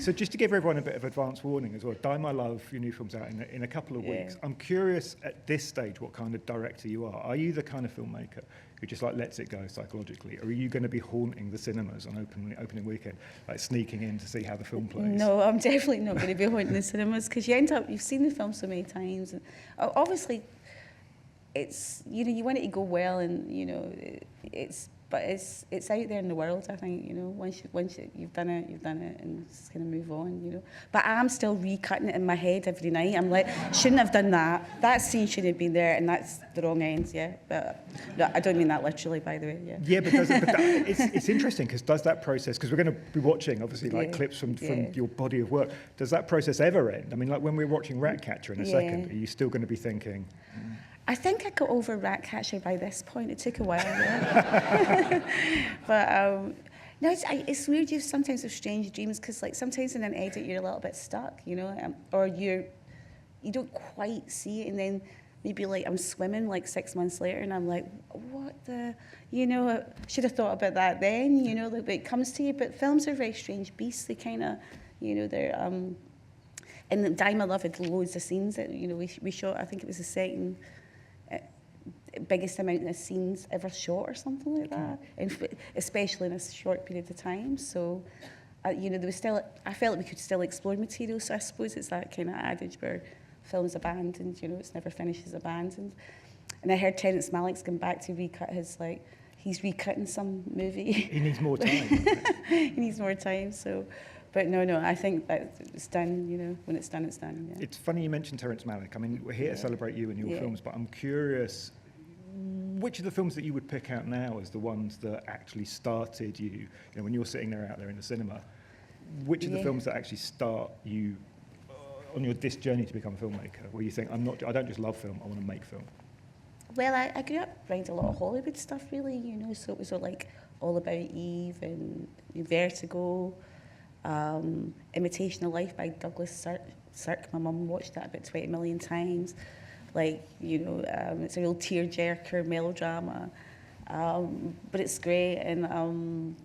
So just to give everyone a bit of advance warning as well, Die My Love, your new film's out in a couple of weeks. I'm curious at this stage what kind of director you are. Are you the kind of filmmaker who just like lets it go psychologically, or are you going to be haunting the cinemas on opening weekend, like sneaking in to see how the film plays? No, I'm definitely not going to be haunting the cinemas, because you've seen the film so many times, and obviously it's, you know, you want it to go well, and you know, it's out there in the world. I think, you know, once you've done it, and just kind of move on, you know. But I'm still recutting it in my head every night. I'm like, shouldn't have done that. That scene shouldn't have been there, and that's the wrong end. Yeah, but no, I don't mean that literally, by the way. Yeah. Yeah, but it's interesting, because does that process? Because we're going to be watching, obviously, like clips from your body of work. Does that process ever end? I mean, like when we're watching Ratcatcher in a second, are you still going to be thinking? I think I got over Ratcatcher by this point. It took a while, yeah. But no, it's weird. You sometimes have strange dreams, because like sometimes in an edit you're a little bit stuck, you know, or you don't quite see it, and then maybe like I'm swimming like 6 months later, and I'm like, what the, you know, I should have thought about that then, you know. It comes to you. But films are very strange beasts. They kind of, you know, they're and Die My Love had loads of scenes that, you know, we shot. I think it was the second biggest amount of scenes ever shot or something like that, and especially in a short period of time. So, you know, there was still, I felt like we could still explore material. So I suppose it's that kind of adage where film's abandoned, you know, it's never finished as abandoned. And I heard Terrence Malick's going back to recut his, like, he's recutting some movie. He needs more time. He needs more time. So, but no, I think that it's done, you know, when it's done, it's done. Yeah. It's funny you mentioned Terrence Malick. I mean, we're here to celebrate you and your films, but I'm curious, which of the films that you would pick out now as the ones that actually started you, you know, when you're sitting there out there in the cinema, which of the films that actually start you on this journey to become a filmmaker, where you think, I don't just love film, I want to make film? Well, I grew up around a lot of Hollywood stuff, really, you know, so it was all like All About Eve and Vertigo, Imitation of Life by Douglas Sirk. My mum watched that about 20 million times. Like, you know, it's a real tearjerker melodrama, but it's great. And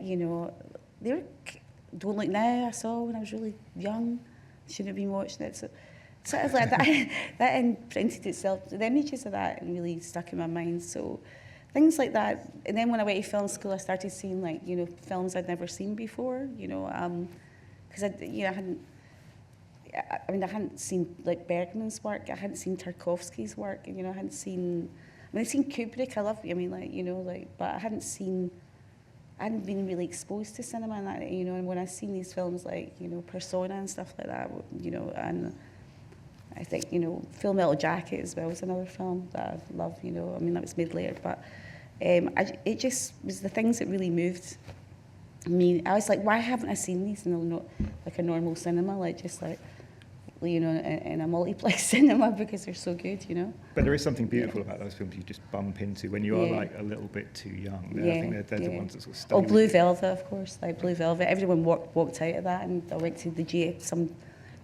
you know, Don't Look Now, I saw when I was really young. Shouldn't have been watching it. So sort of like that, that imprinted itself. The images of that really stuck in my mind. So things like that. And then when I went to film school, I started seeing, like, you know, films I'd never seen before. You know, because I hadn't seen like Bergman's work. I hadn't seen Tarkovsky's work. And, you know, I'd seen Kubrick. I love, I mean, like, you know, like, but I hadn't been really exposed to cinema and that, you know. And when I seen these films like, you know, Persona and stuff like that, you know, and I think, you know, Full Metal Jacket as well was another film that I love, you know. I mean, that was made later, but it just was the things that really moved me. I was like, why haven't I seen these in like a normal cinema, like just like, you know, in a multiplex cinema, because they're so good, you know. But there is something beautiful about those films you just bump into when you are like a little bit too young. I think they're the ones that sort of stay. Oh, Blue Velvet, of course, like Blue Velvet. Everyone walked out of that, and I went to some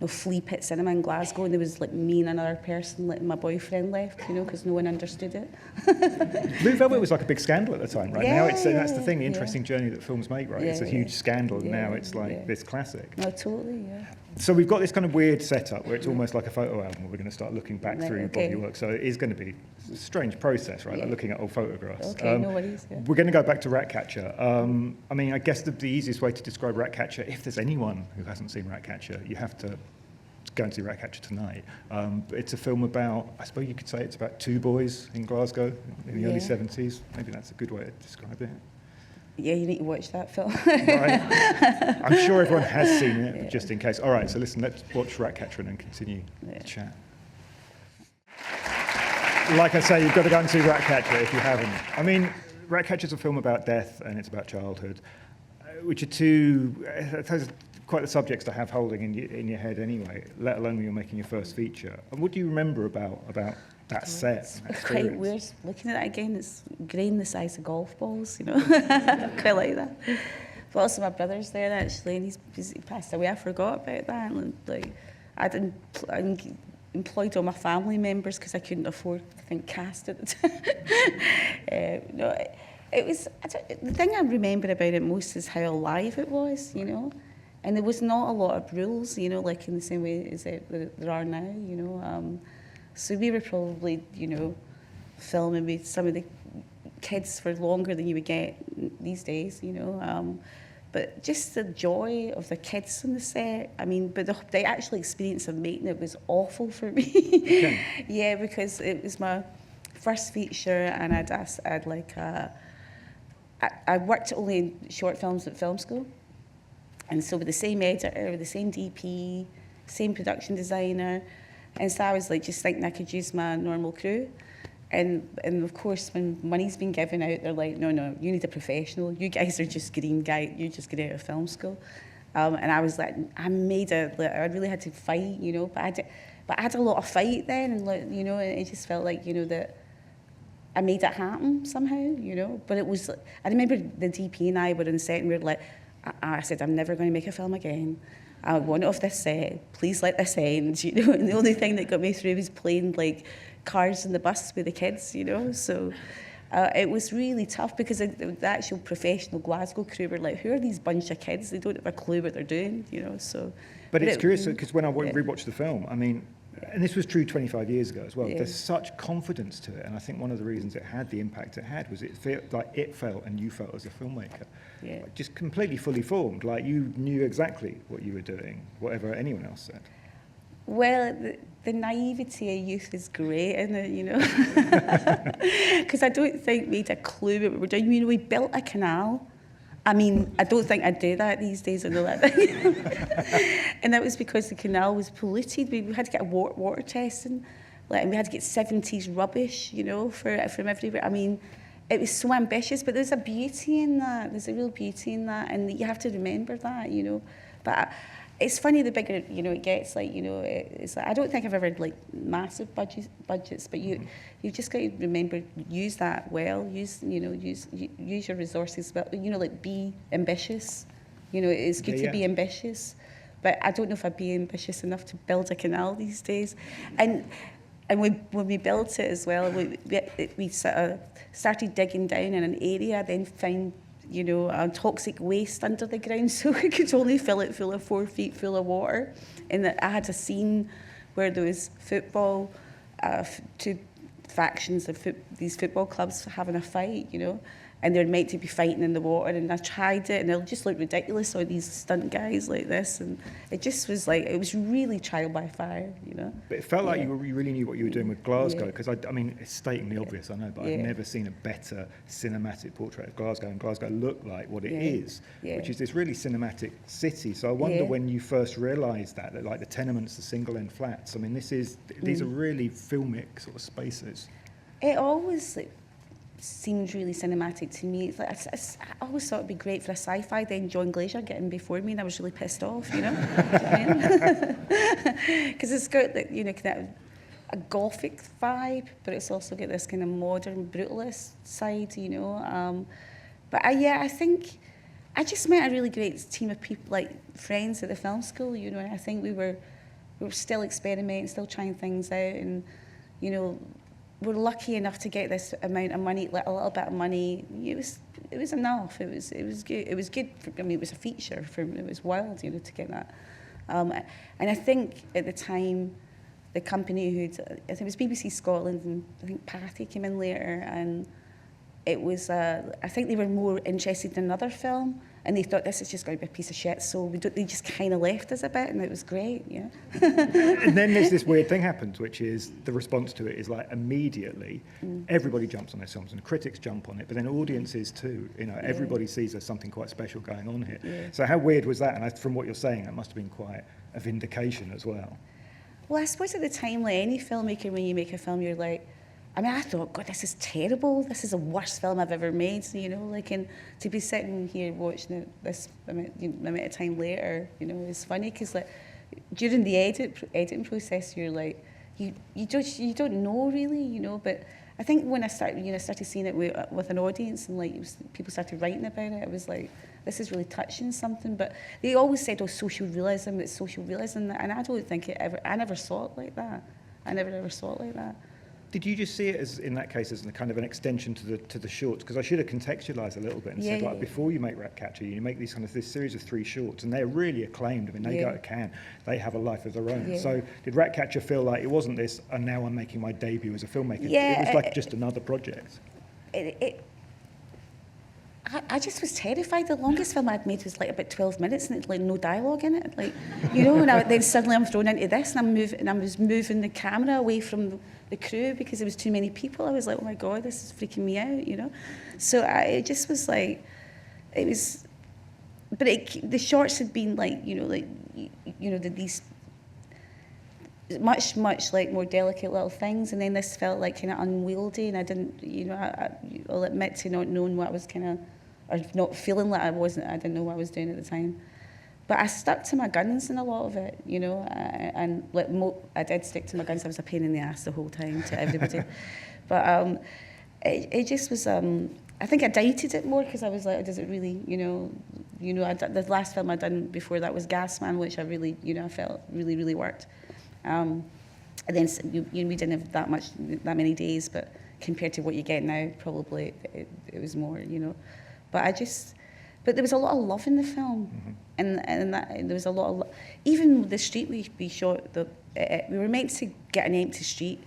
flea pit cinema in Glasgow, and there was like me and another person, like my boyfriend left, you know, because no one understood it. Blue Velvet was like a big scandal at the time, right? Now that's the thing, the interesting journey that films make, right? It's a huge scandal, and now it's like this classic. No, totally, yeah. So we've got this kind of weird setup where it's almost like a photo album where we're going to start looking back through your body work. So it is going to be a strange process, right? Like looking at old photographs. Okay, no worries. Yeah. We're going to go back to Ratcatcher. I mean, I guess the easiest way to describe Ratcatcher, if there's anyone who hasn't seen Ratcatcher, you have to go and see Ratcatcher tonight. It's a film about, I suppose you could say it's about two boys in Glasgow in the early 70s. Maybe that's a good way to describe it. Yeah, you need to watch that film. Right. I'm sure everyone has seen it, but just in case. All right, so listen, let's watch Ratcatcher and then continue the chat. Like I say, you've got to go and see Ratcatcher if you haven't. I mean, Ratcatcher's a film about death and it's about childhood, which are quite the subjects to have holding in your head anyway, let alone when you're making your first feature. And what do you remember about that set? It's quite weird looking at it again. It's grain the size of golf balls, you know. Quite like that. But also my brother's there actually, and he passed away. I forgot about that. And like, I employed all my family members because I couldn't afford, I think, cast at the time. No, it was, the thing I remember about it most is how alive it was, you know. And there was not a lot of rules, you know, like in the same way as there are now, you know. So we were probably, you know, filming with some of the kids for longer than you would get these days, you know. But just the joy of the kids on the set, I mean, but the actual experience of making it was awful for me. Okay. Yeah, because it was my first feature, and I'd like, I worked only in short films at film school. And so with the same editor, with the same DP, same production designer, and so I was like just thinking I could use my normal crew. And of course, when money's been given out, they're like, no, you need a professional. You guys are just green guy. You just get out of film school. And I was like, I really had to fight, you know. But I had a lot of fight then, and like, you know, and it just felt like, you know, that I made it happen somehow, you know. But it was, I remember the DP and I were in set, and we were like, I said, I'm never going to make a film again. I want it off this set. Please let this end, you know. And the only thing that got me through was playing like cars in the bus with the kids, you know. So it was really tough because the actual professional Glasgow crew were like, who are these bunch of kids? They don't have a clue what they're doing, you know. So, but it's curious because when I rewatched the film, I mean, and this was true 25 years ago as well, there's such confidence to it. And I think one of the reasons it had the impact it had was it felt and you felt as a filmmaker, like just completely fully formed. Like you knew exactly what you were doing, whatever anyone else said. Well, the naivety of youth is great, isn't it, you know? Because I don't think we had a clue what we were doing. You know, we built a canal. I mean, I don't think I'd do that these days and all that. And that was because the canal was polluted. We had to get a water testing, and we had to get 70s rubbish, you know, from everywhere. I mean, it was so ambitious, but there's a beauty in that. There's a real beauty in that, and you have to remember that, you know. But it's funny, the bigger, you know, it gets, like, you know, it's like, I don't think I've ever had, like, massive budgets, but you've just got to remember, use that well, use your resources well, you know, like, be ambitious. You know, it's good to be ambitious, but I don't know if I'd be ambitious enough to build a canal these days. And when we built it as well, we sort of started digging down in an area, then found, you know, toxic waste under the ground, so we could only fill it full of 4 feet full of water. And I had a scene where there was football, two factions of these football clubs having a fight, you know, and they're meant to be fighting in the water, and I tried it, and it just looked ridiculous, all these stunt guys like this, and it just was like, it was really trial by fire, you know. But it felt like you really knew what you were doing with Glasgow, because I mean, it's stating the obvious, I know, but I've never seen a better cinematic portrait of Glasgow, and Glasgow looked like what it is, which is this really cinematic city. So I wonder when you first realised that, like the tenements, the single-end flats, I mean, these are really filmic sort of spaces. It always, like, seemed really cinematic to me. It's like, I always thought it'd be great for a sci-fi, then John Glazer getting before me, and I was really pissed off, you know. Because it's got, like, you know, kind of a gothic vibe, but it's also got this kind of modern brutalist side, you know. But I think I just met a really great team of people, like friends at the film school, you know. And I think we were still experimenting, still trying things out, and, you know, we're lucky enough to get this amount of money, like a little bit of money. It was enough. It was good. It was good. I mean, it was a feature. It was wild, you know, to get that. And I think at the time, the company I think it was BBC Scotland, and I think Patty came in later, and it was. I think they were more interested in another film, and they thought this is just going to be a piece of shit. So they just kind of left us a bit, and it was great, yeah. And then there's this weird thing happens, which is the response to it is like immediately everybody jumps on those films, and critics jump on it, but then audiences too. You know, everybody sees there's something quite special going on here. Yeah. So how weird was that? And from what you're saying, that must have been quite a vindication as well. Well, I suppose at the time, like any filmmaker, when you make a film, you're like, I mean, I thought, God, this is terrible. This is the worst film I've ever made, you know, like, and to be sitting here watching it this amount of time later, you know, it's funny because, like, during the editing process, you're like, you don't know really, you know, but I think when I started seeing it with an audience, and like people started writing about it, I was like, this is really touching something. But they always said, oh, social realism, and I don't think I never saw it like that. I never ever saw it like that. Did you just see it as, in that case, as a kind of an extension to the shorts? Because I should have contextualised a little bit and said, like, before you make Ratcatcher, you make these kind of this series of 3 shorts, and they're really acclaimed. I mean, they go to Cannes, they have a life of their own. Yeah. So did Ratcatcher feel like it wasn't this, and now I'm making my debut as a filmmaker? Yeah, it was like just another project. I just was terrified. The longest film I'd made was like about 12 minutes, and it's like no dialogue in it. Like, you know, and then suddenly I'm thrown into this, and I was moving the camera away from the crew because there was too many people. I was like, oh my God, this is freaking me out, you know. So it just was like, it was, but the shorts had been like, these much like more delicate little things, and then this felt like kind of unwieldy, and I didn't, you know, I'll admit to not knowing what I was kind of, or not feeling like I didn't know what I was doing at the time. But I stuck to my guns in a lot of it, you know, and like I did stick to my guns. I was a pain in the ass the whole time to everybody. But it just was, I think I doubted it more because I was like, does it really, the last film I'd done before that was Gas Man, which I really, I felt really, really worked. And then we didn't have that many days, but compared to what you get now, probably it was more, you know. But there was a lot of love in the film, and there was a lot of even the street we shot. We were meant to get an empty street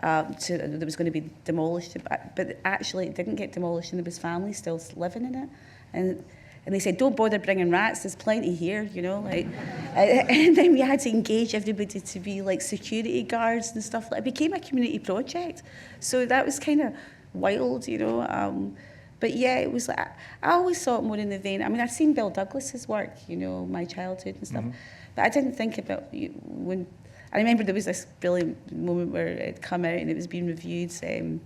that was going to be demolished, but actually it didn't get demolished, and there was families still living in it, and they said, don't bother bringing rats, there's plenty here, you know, like, and then we had to engage everybody to be like security guards and stuff. It became a community project, so that was kind of wild, you know. But yeah, it was like, I always saw it more in the vein. I mean, I'd seen Bill Douglas's work, you know, my childhood and stuff, but I didn't think about when. I remember there was this brilliant moment where it had come out and it was being reviewed. I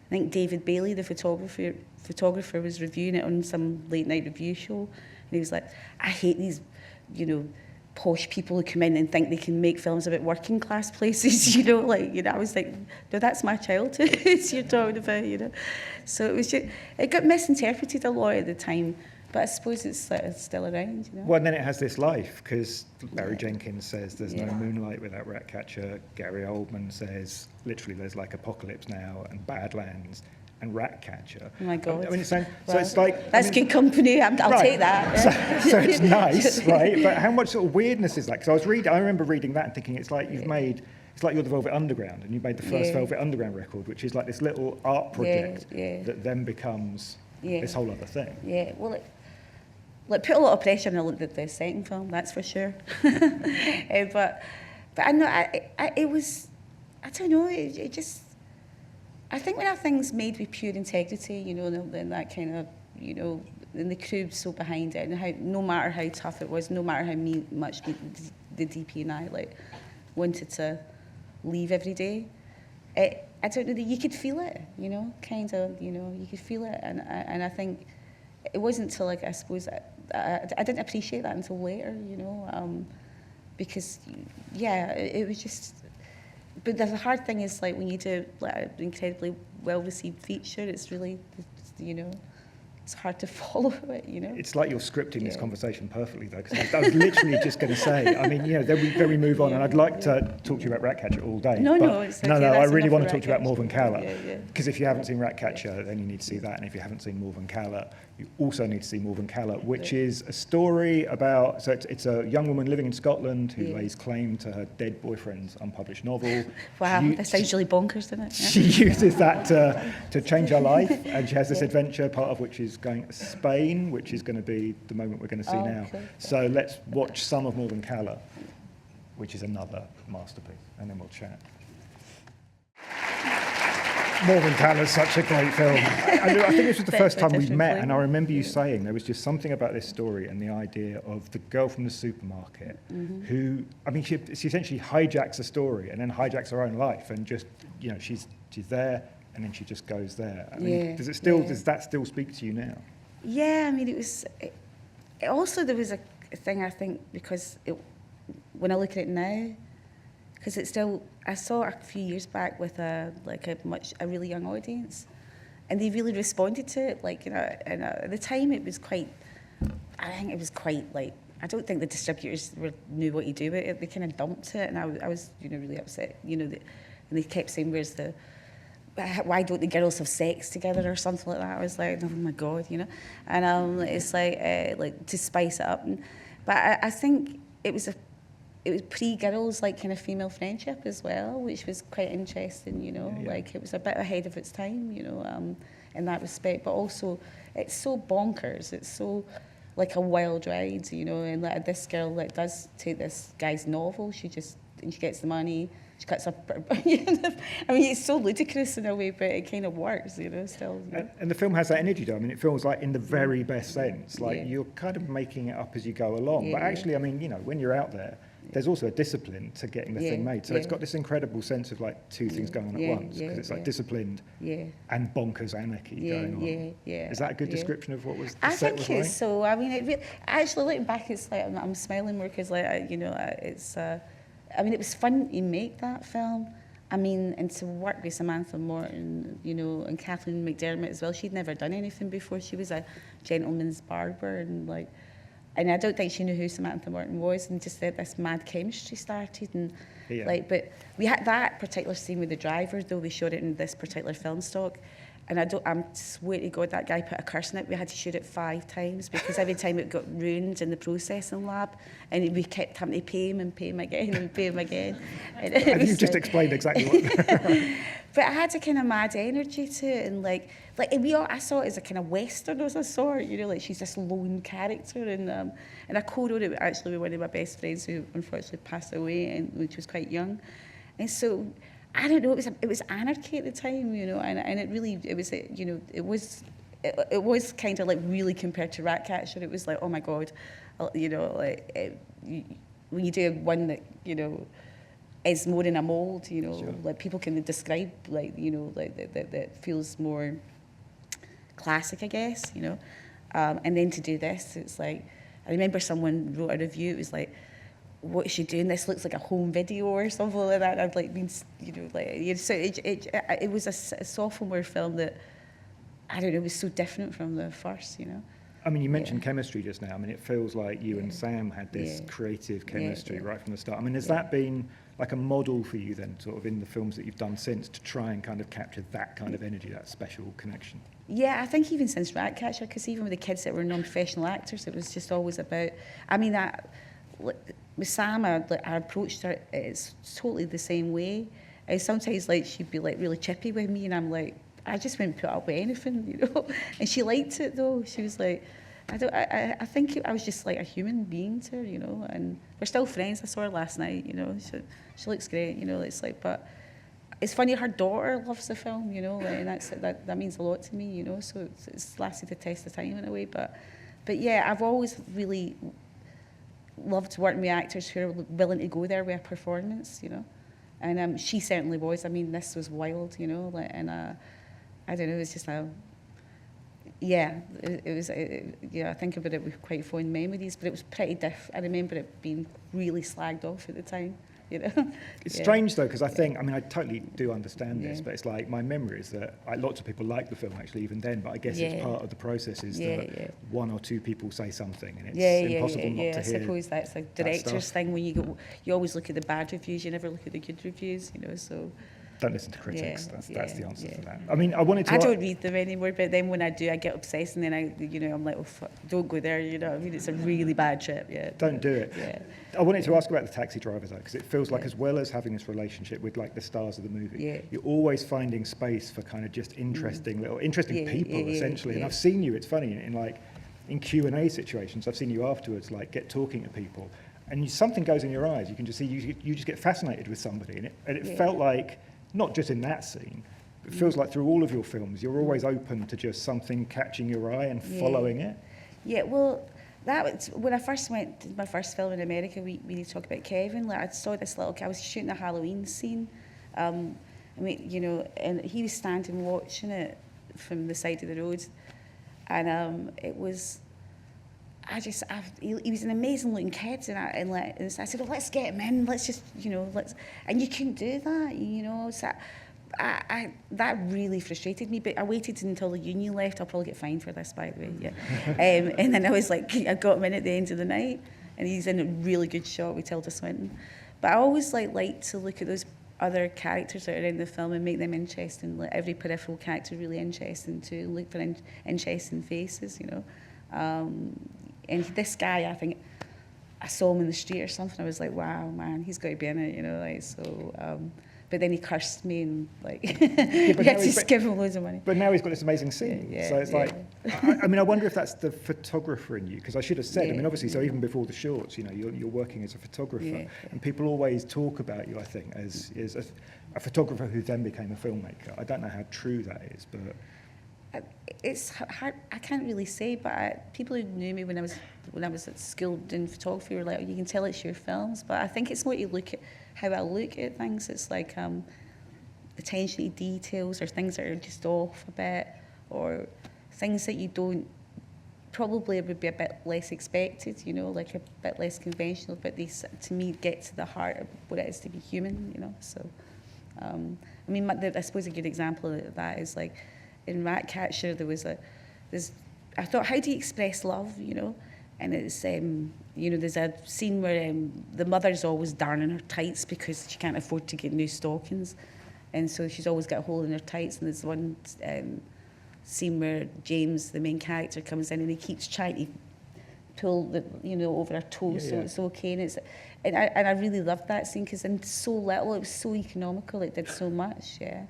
think David Bailey, the photographer, was reviewing it on some late night review show, and he was like, "I hate these, you know, posh people who come in and think they can make films about working class places." You know, like, you know, I was like, no, that's my childhood you're talking about, you know. So it was just, it got misinterpreted a lot at the time, but I suppose it's still around, you know. Well, and then it has this life, because Barry Jenkins says there's no moonlight without Ratcatcher. Gary Oldman says literally there's like Apocalypse Now and Badlands and Ratcatcher. Oh my God. I mean, so it's like... That's good company, I'll take that. So it's nice, right? But how much sort of weirdness is that? Because I remember reading that and thinking it's like you've made... It's like you're the Velvet Underground, and you made the first Velvet Underground record, which is like this little art project that then becomes this whole other thing. Yeah, well, it put a lot of pressure on the second film, that's for sure. But I know, it was, I don't know, it just... I think when a thing's made with pure integrity, you know, then that kind of, you know, and the crew's so behind it, and how, no matter how tough it was, no matter how much the DP and I like wanted to leave every day, I don't know, you could feel it, you know, kind of, you know, you could feel it, and I think it wasn't until, like, I suppose I didn't appreciate that until later, you know, because it was just. But the hard thing is, like, when you do like an incredibly well-received feature, it's really, you know, it's hard to follow it, you know. It's like you're scripting this conversation perfectly, though, because I was literally just going to say, I mean, you know, then we move on, and I'd like to talk to you about Ratcatcher all day. No, I really want to talk to you about Morvern Callar, because if you haven't seen Ratcatcher, then you need to see that, and if you haven't seen Morvern Callar, you also need to see Morvern Callar, which is a story about, so it's a young woman living in Scotland who lays claim to her dead boyfriend's unpublished novel. Wow, that sounds really bonkers, doesn't it? Yeah. She uses that to change her life, and she has this adventure, part of which is going to Spain, which is going to be the moment we're going to see now. Okay. So let's watch some of Morvern Callar, which is another masterpiece, and then we'll chat. Morvern Callar is such a great film. I think this was the first time we met, and I remember you saying there was just something about this story and the idea of the girl from the supermarket who, I mean, she essentially hijacks a story and then hijacks her own life, and just, you know, she's there and then she just goes there. I mean, does that still speak to you now? Yeah, I mean, it also, there was a thing, I think, because when I look at it now, because it's still, I saw it a few years back with a really young audience, and they really responded to it, like, you know, and at the time it was quite, I think it was quite, like, I don't think the distributors knew what to do with it. They kind of dumped it, and I was, you know, really upset, you know, and they kept saying, where's the why don't the girls have sex together or something like that? I was like, oh my God, you know. And it's like to spice it up. But I think it was pre-girls, like kind of female friendship as well, which was quite interesting, you know. Yeah. Like it was a bit ahead of its time, you know, in that respect. But also, it's so bonkers. It's so like a wild ride, you know. And like, this girl like does take this guy's novel. She gets the money. She cuts up. You know? I mean, it's so ludicrous in a way, but it kind of works, you know. Still. You know? And the film has that energy, though. I mean, it feels like in the very best sense, like you're kind of making it up as you go along. But actually, I mean, you know, when you're out there, there's also a discipline to getting the thing made. So it's got this incredible sense of like two things going on at once, because it's like disciplined and bonkers anarchy going on. Is that a good description of what was the set was like? I think so. I mean, actually looking back, it's like I'm smiling more because, like, you know, it's. I mean, it was fun to make that film. I mean, and to work with Samantha Morton, you know, and Kathleen McDermott as well. She'd never done anything before. She was a gentleman's barber, and I don't think she knew who Samantha Morton was, and just this mad chemistry started, and but we had that particular scene with the driver, though. We shot it in this particular film stock, and I swear to God, that guy put a curse in it. We had to shoot it 5 times because every time it got ruined in the processing lab, and we kept having to pay him again and pay him again. And you've just explained exactly what. But I had a kind of mad energy to it, and I saw it as a kind of western of a sort, you know, like she's this lone character, and I co-wrote it actually with one of my best friends who unfortunately passed away, and when she was quite young, and so I don't know, it was anarchy at the time, you know, and it was kind of like really compared to Ratcatcher, it was like, oh my God, you know, like when you do one that, you know, is more in a mold, you know, like people can describe, like, you know, like that feels more classic, I guess, you know. And then to do this, it's like, I remember someone wrote a review, it was like, what is she doing? This looks like a home video or something like that. I've like been, you know, like, you know, so it was a sophomore film that, I don't know, was so different from the first, you know. I mean, you mentioned chemistry just now. I mean, it feels like you and Sam had this creative chemistry right from the start. I mean, has that been like a model for you then, sort of in the films that you've done since, to try and kind of capture that kind of energy, that special connection? Yeah, I think even since Ratcatcher, because even with the kids that were non-professional actors, it was just always about, I mean, with Sam, I approached her, it's totally the same way. And sometimes, like, she'd be, like, really chippy with me, and I'm like, I just wouldn't put up with anything, you know. And she liked it, though. She was like, I think I was just like a human being to her, you know. And we're still friends. I saw her last night, you know. She looks great, you know. It's like, but it's funny. Her daughter loves the film, you know, like, and that means a lot to me, you know. So it's lasted the test of time in a way. But yeah, I've always really loved working with actors who are willing to go there with a performance, you know. And she certainly was. I mean, this was wild, you know. Like, and I don't know, it was just I think about it with quite fond memories, but it was pretty different. I remember it being really slagged off at the time, you know. It's strange though, because I think, I mean, I totally do understand this, but it's like, my memory is that lots of people like the film actually even then, but I guess it's part of the process is that one or two people say something and it's impossible not to hear. I suppose that's a director's thing when you always look at the bad reviews, you never look at the good reviews, you know, so. Don't listen to critics. That's the answer to that. I mean, I wanted to. I don't read them anymore, but then when I do, I get obsessed, and then I'm like, oh, fuck, don't go there. You know, I mean, it's a really bad trip. Yeah. Don't do it. Yeah. I wanted to ask about the taxi driver though, because it feels like as well as having this relationship with like the stars of the movie, you're always finding space for kind of just interesting people essentially. And I've seen you. It's funny in Q&A situations. I've seen you afterwards, like get talking to people, and something goes in your eyes. You can just see you just get fascinated with somebody, and it felt like. Not just in that scene, it feels like through all of your films, you're always open to just something catching your eye and following it. Yeah, well, that was, when I first went to my first film in America, we need to talk about Kevin. Like, I saw this little guy, I was shooting a Halloween scene, I mean, you know, and he was standing watching it from the side of the road, and it was, he was an amazing looking kid, and I said, well, let's get him in, let's just, you know, and you couldn't do that, you know, so that really frustrated me, but I waited until the union left. I'll probably get fined for this, by the way, yeah. And then I was like, I got him in at the end of the night, and he's in a really good shot with Tilda Swinton. But I always like to look at those other characters that are in the film and make them interesting. Like every peripheral character really interesting too. Look for interesting faces, you know. And this guy, I think, I saw him in the street or something. I was like, wow, man, he's got to be in it, you know. Like so. But then he cursed me and like we had to just give him loads of money. But now he's got this amazing scene. So it's like, I mean, I wonder if that's the photographer in you, because I should have said, I mean, obviously, so even before the shorts, you know, you're working as a photographer, and people always talk about you, I think, as a photographer who then became a filmmaker. I don't know how true that is, but it's hard. I can't really say, but people who knew me when I was at school doing photography were like, oh, you can tell it's your films. But I think it's what you look at, how I look at things. It's like attention to details, or things that are just off a bit, or things that you don't probably would be a bit less expected. You know, like a bit less conventional. But these, to me, get to the heart of what it is to be human. You know, so I mean, I suppose a good example of that is like, in Ratcatcher, I thought, how do you express love, you know? And it's, you know, there's a scene where the mother's always darning her tights because she can't afford to get new stockings. And so she's always got a hole in her tights. And there's one scene where James, the main character, comes in and he keeps trying to pull the, you know, over her toes so it's okay. And I really loved that scene because in so little, it was so economical, it did so much, yeah.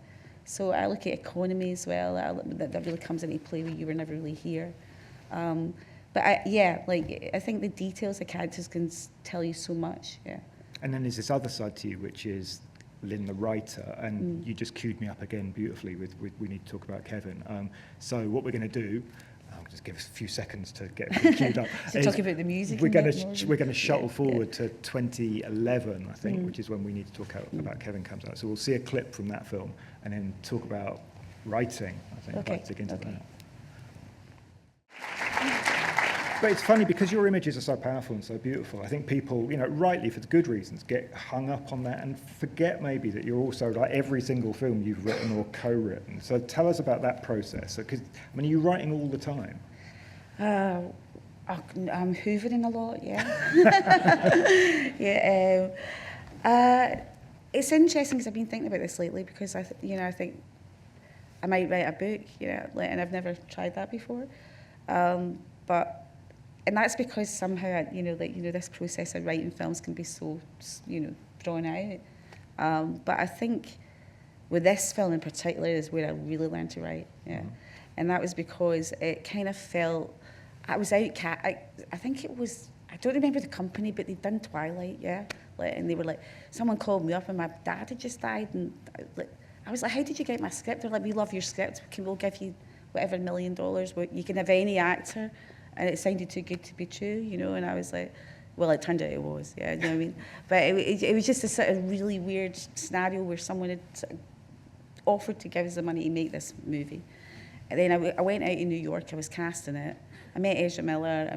So I look at economy as well. That really comes into play when you were never really here. But I think the details of characters can tell you so much. Yeah. And then there's this other side to you, which is Lynne, the writer, and you just queued me up again beautifully with we need to talk about Kevin. So what we're going to do, I'll just give us a few seconds to get queued up. So talk about the music. We're going to shuttle forward to 2011, I think, which is when we need to talk about Kevin comes out. So we'll see a clip from that film and then talk about writing. I think I'd like to dig into that. But it's funny because your images are so powerful and so beautiful. I think people, you know, rightly for the good reasons, get hung up on that and forget maybe that you're also like every single film you've written or co-written. So tell us about that process. Because I mean, are you writing all the time? I'm hoovering a lot, it's interesting because I've been thinking about this lately because I think I might write a book, and I've never tried that before, and that's because somehow this process of writing films can be so drawn out, but I think with this film in particular is where I really learned to write, and that was because it kind of felt I was out. I think it was. I don't remember the company, but they'd done Twilight, and they were like, someone called me up, and my dad had just died, and I was like, how did you get my script? They're like, we love your script. We'll give you whatever $1 million. But you can have any actor, and it sounded too good to be true, And I was like, well, it turned out it was, you know what I mean? But it was just a sort of really weird scenario where someone had sort of offered to give us the money to make this movie. And then I went out in New York. I was casting it. I met Ezra Miller.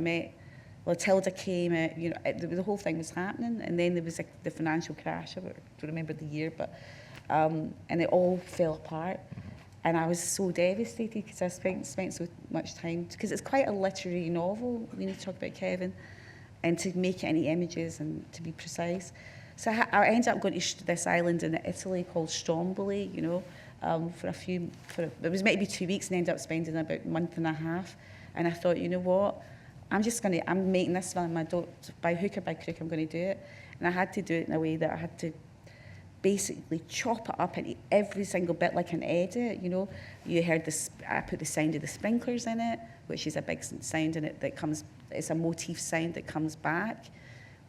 Tilda came. The whole thing was happening, and then there was the financial crash. I don't remember the year, but and it all fell apart. And I was so devastated because I spent so much time, because it's quite a literary novel. We need to talk about Kevin, and to make it into images and to be precise. So I ended up going to this island in Italy called Stromboli, it was maybe 2 weeks, and ended up spending about a month and a half. And I thought, you know what, I'm making this film, by hook or by crook, I'm going to do it. And I had to do it in a way that I had to basically chop it up into every single bit like an edit, You heard this, I put the sound of the sprinklers in it, which is a big sound in it it's a motif sound that comes back,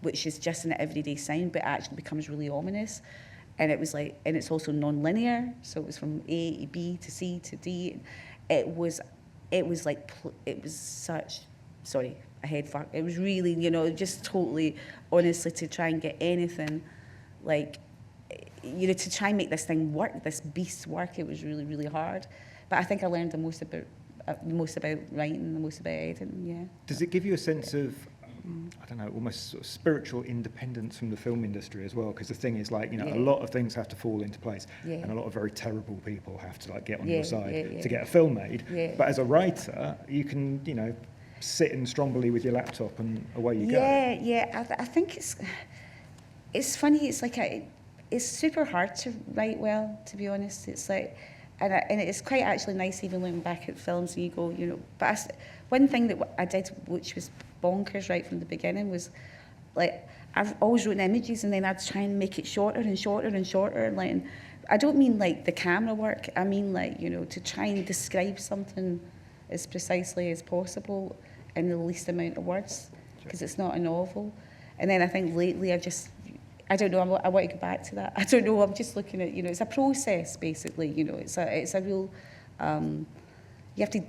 which is just an everyday sound, but actually becomes really ominous. And it was like, and it's also non-linear, so it was from A to B to C to D. It was such, sorry, a head fuck. It was really, just totally, honestly, to try and get anything, to try and make this thing work, this beast work, it was really, really hard. But I think I learned the most about writing, the most about editing, Does it give you a sense of, I don't know, almost sort of spiritual independence from the film industry as well? Because the thing is, a lot of things have to fall into place, and a lot of very terrible people have to get on your side to get a film made. But as a writer, you can, sit in Stromboli with your laptop and away you go. I think it's funny. It's like it's super hard to write well, to be honest. It's like, and it's quite actually nice even looking back at films and you go, you know, but one thing that I did, which was bonkers right from the beginning, was like, I've always written images and then I'd try and make it shorter and shorter and shorter. And like, and I don't mean like the camera work, I mean like, you know, to try and describe something as precisely as possible in the least amount of words, because it's not a novel. And then I think lately I don't know, I want to go back to that. I don't know, I'm just looking at, you know, it's a process basically, you know, it's a real, you have to,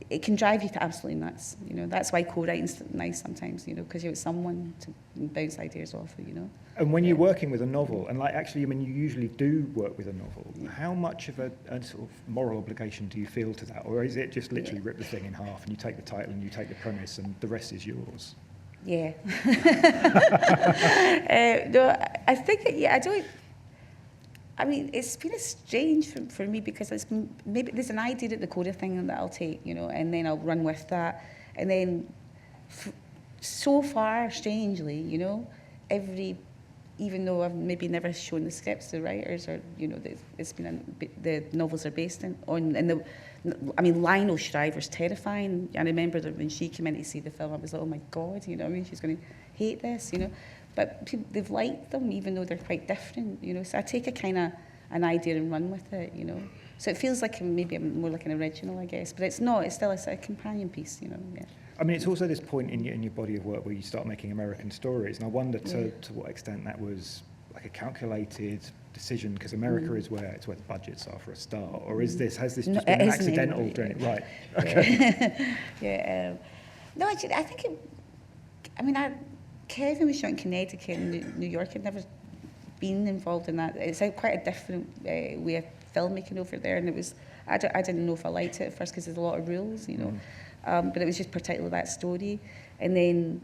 it can drive you to absolutely nuts, you know. That's why co-writing's nice sometimes, you know, because you have someone to bounce ideas off of, you know. And when you're working with a novel, and like actually, I mean, you usually do work with a novel, how much of a sort of moral obligation do you feel to that? Or is it just literally rip the thing in half and you take the title and you take the premise and the rest is yours? Yeah. No, I think, I mean, it's been a strange for me because maybe there's an idea at the coda thing that I'll take, you know, and then I'll run with that. And then so far, strangely, you know, even though I've maybe never shown the scripts to writers or, you know, it's been, the novels are based on, I mean, Lionel Shriver's terrifying. I remember that when she came in to see the film, I was like, oh my God, you know what I mean? She's going to hate this, you know. But people, they've liked them, even though they're quite different, you know. So I take an idea and run with it, you know. So it feels like maybe more like an original, I guess. But it's not, it's still a companion piece, you know, yeah. I mean, it's also this point in your body of work where you start making American stories. And I wonder to what extent that was like a calculated decision, because America is where it's where the budgets are for a start, or has this just been an accidental doing it? Right. Okay. Yeah. No, actually, I think Kevin was shot in Connecticut and New York. I'd never been involved in that. It's quite a different way of filmmaking over there, and it was. I didn't know if I liked it at first because there's a lot of rules, you know. But it was just particularly that story, and then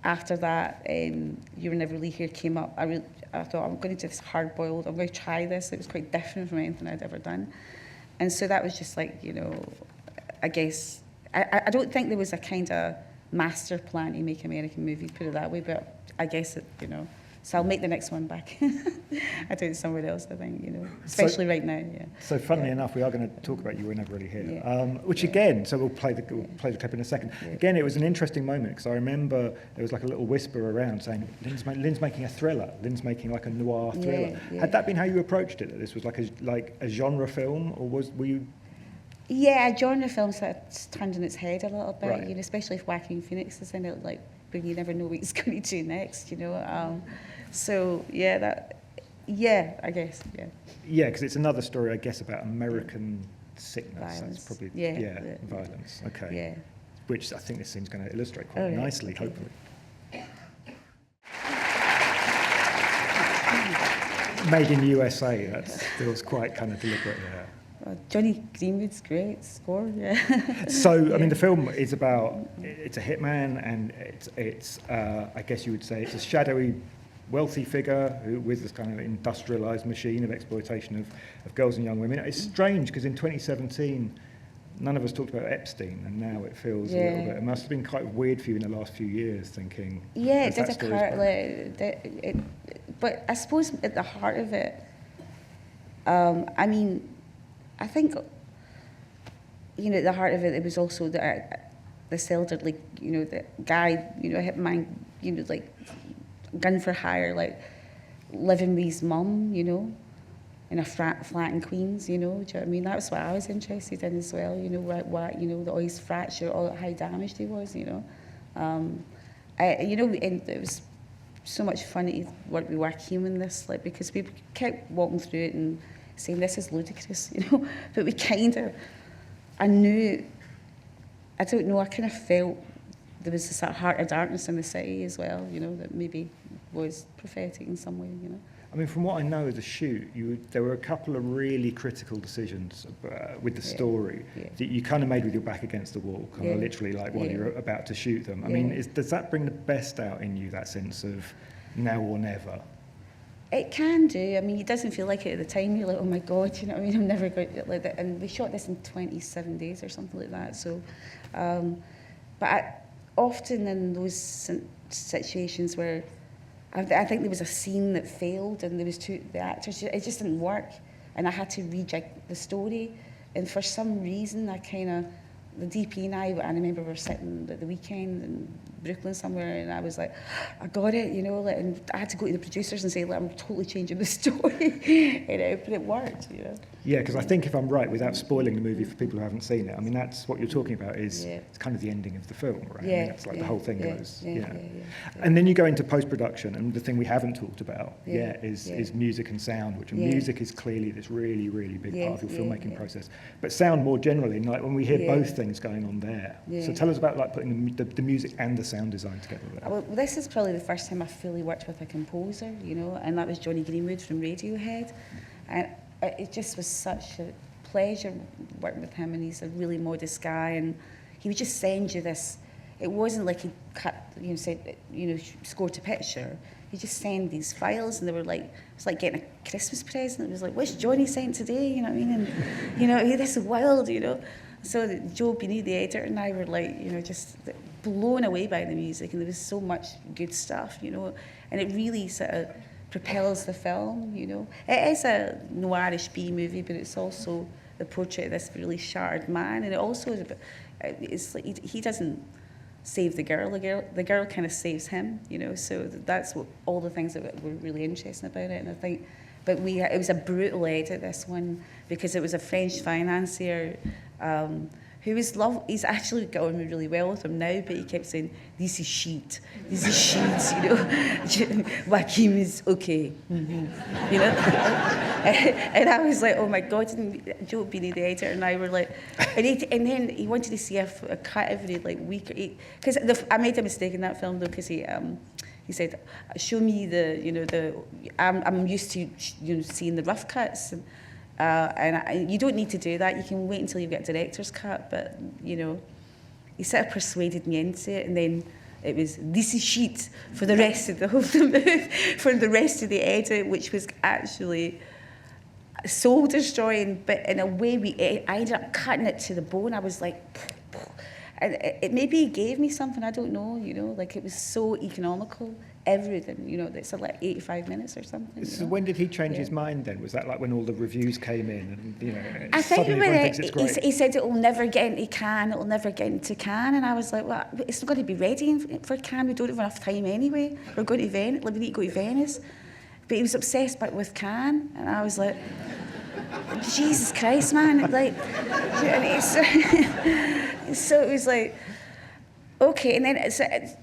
after that, You Were Never Really Here came up. I thought, I'm going to do this hard-boiled. I'm going to try this. It was quite different from anything I'd ever done, and so that was just like, you know, I guess I don't think there was a kind of master plan to make American movies, put it that way, but I guess it, you know. So I'll make the next one back. I do it somewhere else, I think, you know, especially right now, yeah. So funnily enough, we are going to talk about You Were Never Really Here, which again, so we'll play the clip in a second. Yeah. Again, it was an interesting moment because I remember there was like a little whisper around saying, Lynne's making a thriller, Lynne's making like a noir thriller. Yeah. Had that been how you approached it, that this was like a genre film, or were you... Yeah, a genre film sort of turned on its head a little bit, right. You know, especially if Joaquin Phoenix is in it, like, when you never know what he's going to do next, you know. So, I guess, yeah. Yeah, because it's another story, I guess, about American sickness. Violence. That's probably, violence. Okay. Yeah. Which I think this scene's going to illustrate quite nicely, okay. Hopefully. Made in USA, that feels quite kind of deliberate there. Johnny Greenwood's great score, yeah. So, I mean, the film is about, it's a hitman, and it's I guess you would say, it's a shadowy, wealthy figure with this kind of industrialized machine of exploitation of girls and young women. It's strange, because in 2017, none of us talked about Epstein, and now it feels a little bit, it must have been quite weird for you in the last few years, thinking... Yeah, it did occur, but I suppose at the heart of it, I mean, I think, you know, at the heart of it, it was also this elderly, you know, the guy, you know, hitman, you know, like, gun for hire, like, living with his mum, you know, in a flat in Queens, you know, do you know what I mean? That was what I was interested in as well, you know, what you know, all his fracture, all how damaged he was, you know. You know, and it was so much fun to work with Joaquin in this, like, because we kept walking through it and saying, this is ludicrous, you know, but we kind of, I knew, I don't know, I kind of felt there was this sort of heart of darkness in the city as well, you know, that maybe was prophetic in some way, you know. I mean, from what I know of the shoot, there were a couple of really critical decisions with the story that you kind of made with your back against the wall, kind of literally like while you're about to shoot them. I mean, does that bring the best out in you, that sense of now or never? It can do. I mean, it doesn't feel like it at the time. You're like, oh my God, you know what I mean? I'm never going to like that. And we shot this in 27 days or something like that. So, but often in those situations where I think there was a scene that failed, and there was the actors, it just didn't work, and I had to rejig the story, and for some reason the DP and I remember we were sitting at the weekend in Brooklyn somewhere, and I was like, I got it, you know, and I had to go to the producers and say, I'm totally changing the story, you know, but it worked, you know. Yeah, because I think if I'm right, without spoiling the movie for people who haven't seen it, I mean, that's what you're talking about is it's kind of the ending of the film, right? Yeah, I mean, that's like the whole thing goes, yeah. And then you go into post-production, and the thing we haven't talked about is music and sound, which music is clearly this really, really big part of your filmmaking process. But sound more generally, like when we hear both things going on there. So tell us about like putting the music and the sound design together there. Well, this is probably the first time I fully worked with a composer, you know, and that was Johnny Greenwood from Radiohead. And it just was such a pleasure working with him, and he's a really modest guy, and he would just send you this. It wasn't like he said, score to picture. He just send these files, and they were like, it's like getting a Christmas present. It was like, what's Johnny sent today? You know what I mean? And, you know, this is wild, you know. So Joe Beanie, the editor, and I were like, you know, just blown away by the music, and there was so much good stuff, you know, and it really sort of propels the film, you know. It is a noirish B movie, but it's also the portrait of this really shattered man, and it also is a bit, it's like he doesn't save the girl kind of saves him, you know. So that's what all the things that were really interesting about it, and I think. But it was a brutal edit, this one, because it was a French financier who was he's actually got on really well with him now, but he kept saying, this is shit, you know. Joaquin is okay, you know. And I was like, oh my God, and Joe Beanie, the editor, and I were like, and then he wanted to see a cut every like week, because I made a mistake in that film though, because he said, show me I'm used to seeing the rough cuts, and you don't need to do that. You can wait until you get a director's cut, but, you know, he sort of persuaded me into it, and then it was, this is shit for the rest of for the rest of the edit, which was actually soul destroying, but in a way I ended up cutting it to the bone. I was like, and it maybe gave me something, I don't know, you know, like it was so economical, everything, you know, it's like 85 minutes or something. So when did he change his mind then? Was that like when all the reviews came in and, you know, I think suddenly everyone thinks it's great? He said it will never get into Cannes, it will never get into Cannes, and I was like, well, it's not going to be ready for Cannes, we don't have enough time anyway, we're going to Venice, we need to go to Venice. But he was obsessed with Cannes, and I was like, Jesus Christ, man, like, so it was like, okay, and then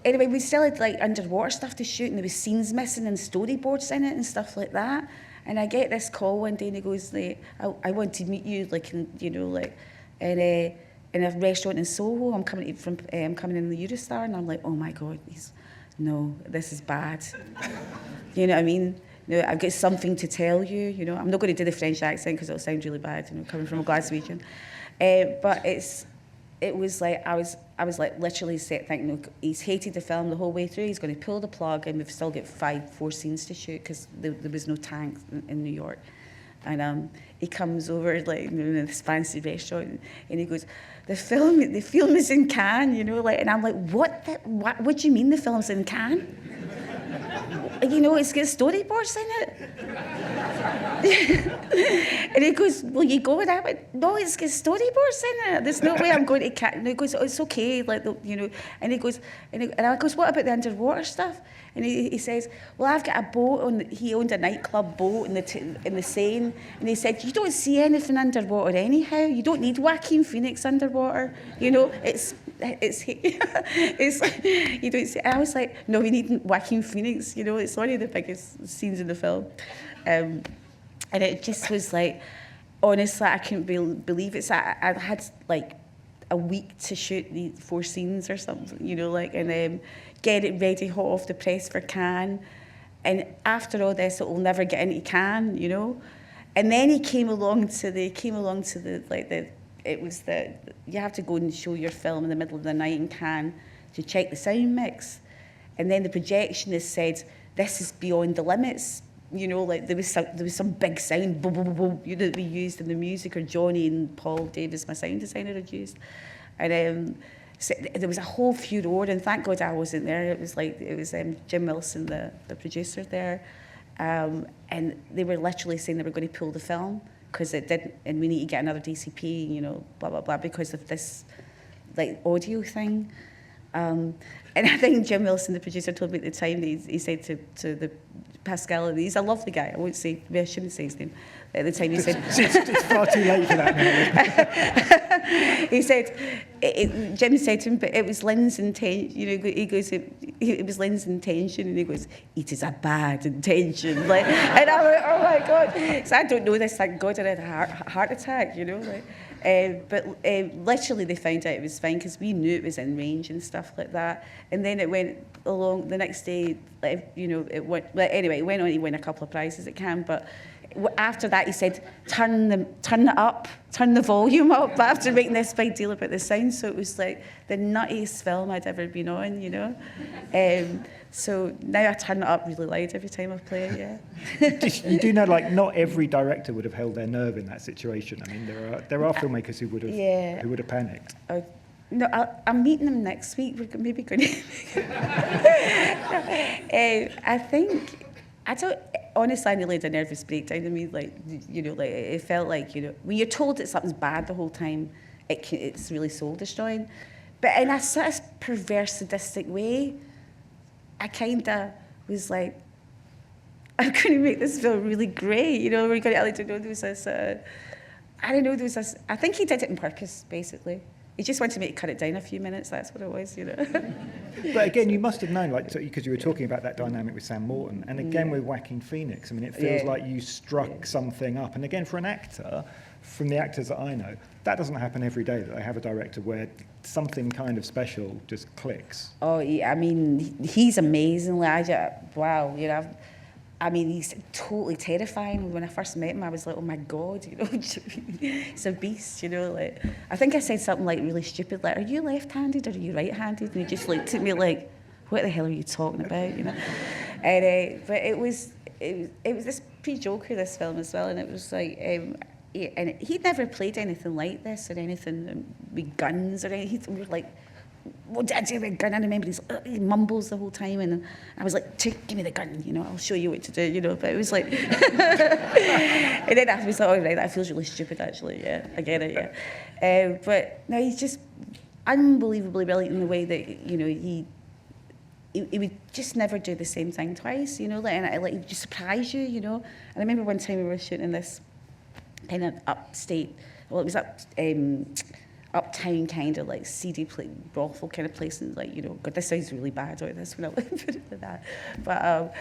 anyway, we still had like underwater stuff to shoot, and there was scenes missing and storyboards in it and stuff like that. And I get this call one day, and he goes, like, I want to meet you, like, in, you know, like, in a restaurant in Soho. I'm coming in the Eurostar, and I'm like, oh my God, no, this is bad. You know what I mean? No, I've got something to tell you. You know, I'm not going to do the French accent because it'll sound really bad, you know, coming from a Glaswegian. But it was like I was like literally thinking, no, he's hated the film the whole way through. He's going to pull the plug, and we've still got 4 scenes to shoot because there was no tank in New York. And he comes over like in this fancy restaurant, and he goes, the film is in Cannes, you know, like, and I'm like, what do you mean the film's in Cannes? You know, it's got storyboards in it. And he goes, will you go with that? I went, no, it's got storyboards in it. There's no way I'm going to Cannes. And he goes, oh, it's okay, like, you know. And he goes, and I goes, what about the underwater stuff? And he says, well, I've got a boat he owned a nightclub boat in the Seine, and he said, you don't see anything underwater anyhow. You don't need Joaquin Phoenix underwater. You know, it's like, you don't see. I was like, no, we need Joaquin Phoenix. You know, it's one of the biggest scenes in the film, and it just was like, honestly, I couldn't believe it. So I had like a week to shoot the 4 scenes or something, you know, like, and get it ready hot off the press for Cannes. And after all this, it will never get into Cannes, you know. And then he came along to the you have to go and show your film in the middle of the night in Cannes to check the sound mix. And then the projectionist said, this is beyond the limits. You know, like there was some big sound, boom, boom, boom, you know, that we used in the music, or Johnny and Paul Davis, my sound designer, had used. And So there was a whole furore, and thank God I wasn't there. It was Jim Wilson, the producer there, and they were literally saying they were going to pull the film because it didn't, and we need to get another DCP, you know, blah blah blah, because of this like audio thing. And I think Jim Wilson, the producer, told me at the time that he said to the Pascal, and he's a lovely guy. I shouldn't say his name. At the time, he said it's far too late for that now. He said, Jim said to him, but it was Lynn's intention. You know, he goes, it was Lynn's intention, and he goes, it is a bad intention. Like, and I went, oh my God. So I don't know this. Thank God I had a heart attack. You know, like. But literally they found out it was fine because we knew it was in range and stuff like that. And then it went along the next day, like, you know, it went, well, anyway, it went on to win a couple of prizes at Cannes. But after that, he said, turn it up, turn the volume up, after making this big deal about the sound. So it was like the nuttiest film I'd ever been on, you know. So now I turn it up really loud every time I play it, yeah. You do know, like, not every director would have held their nerve in that situation. I mean, there are filmmakers who would have panicked. No, I'm meeting them next week. We're maybe going to... Honestly, I nearly had a nervous breakdown. I mean, like, you know, like, it felt like, you know, when you're told that something's bad the whole time, it's really soul-destroying. But in a sort of perverse, sadistic way, I kind of was like, I'm going to make this film really great, you know. We're going to let you know there was this, I think he did it on purpose, basically. He just wanted me to cut it down a few minutes, that's what it was, you know. But again, you must have known, like, because you were talking about that dynamic with Sam Morton, and again with Joaquin Phoenix, I mean, it feels like you struck something up. And again, for an actor, from the actors that I know, that doesn't happen every day, that they have a director where something kind of special just clicks. Oh, yeah, I mean, he's amazing. Wow, you know, I mean, he's totally terrifying. When I first met him, I was like, oh my God, you know, he's a beast, you know. Like, I think I said something like really stupid, like, are you left-handed or are you right-handed? And he just looked at me like, what the hell are you talking about, you know? And but it was this pre-Joker, this film as well, and it was like, and he'd never played anything like this or anything with guns or anything. We were like, what did I do with a gun? I remember he mumbles the whole time, and I was like, give me the gun, you know, I'll show you what to do, you know. But it was like, and then I was like, oh right, that feels really stupid actually, yeah, I get it, yeah. But no, he's just unbelievably brilliant in the way that, you know, he would just never do the same thing twice, you know, like, and it would just surprise you, you know. And I remember one time we were shooting this kind of upstate, well, it was uptown kind of like seedy brothel kind of place, and like, you know, God, this sounds really bad out this when I put it like that, but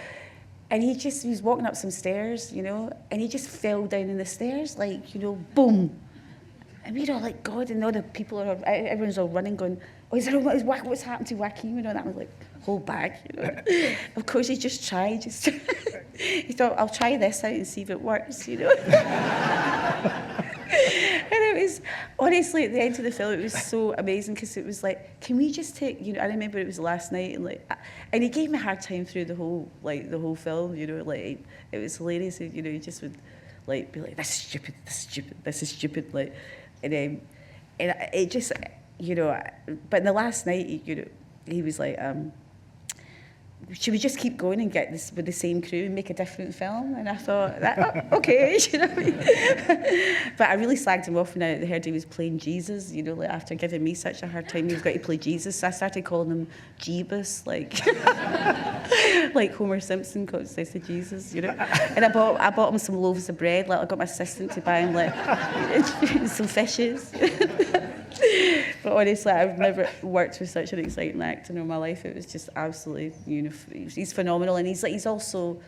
and he was walking up some stairs, you know, and he just fell down in the stairs, like, you know, boom, and we're all like, God, and all the people everyone's all running, going, oh, what's happened to Joaquin, you know, and I was like, hold back, you know. Of course, he just tried, he thought, I'll try this out and see if it works, you know. And it was, honestly, at the end of the film, it was so amazing, because it was like, can we just take, you know, I remember it was last night, and like, and he gave me a hard time through the whole film, you know, like, it was hilarious, you know, he just would, like, be like, this is stupid, like, and it just, you know, but in the last night, you know, he was like, should we just keep going and get this with the same crew and make a different film? And I thought, okay, you know what I mean? But I really slagged him off when I heard he was playing Jesus, you know, like, after giving me such a hard time, he was going to play Jesus. So I started calling him Jeebus, like, like Homer Simpson says to Jesus, you know. And I bought him some loaves of bread, like, I got my assistant to buy him, like, some fishes. But honestly, I've never worked with such an exciting actor in all my life. It was just absolutely, you know, he's phenomenal, and he's also,